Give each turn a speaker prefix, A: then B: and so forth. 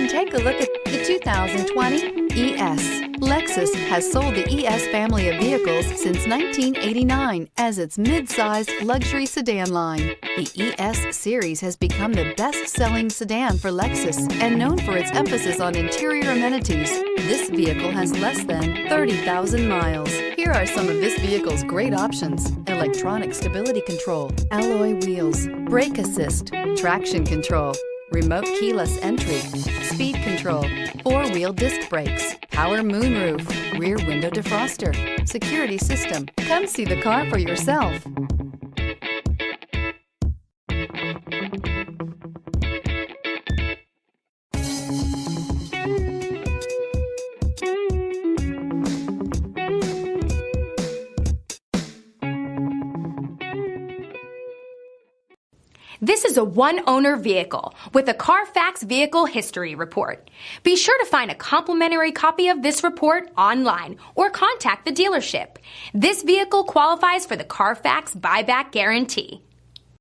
A: take a look at the 2020 ES. Lexus has sold the ES family of vehicles since 1989 as its mid-sized luxury sedan line. The ES series has become the best-selling sedan for Lexus and known for its emphasis on interior amenities. This vehicle has less than 30,000 miles. Here are some of this vehicle's great options: electronic stability control, alloy wheels, brake assist, traction control, remote keyless entry, speed control, four-wheel disc brakes, power moonroof, rear window defroster, security system. Come see the car for yourself.
B: This is a one-owner vehicle with a CARFAX Vehicle History Report. Be sure to find a complimentary copy of this report online or contact the dealership. This vehicle qualifies for the CARFAX Buyback Guarantee.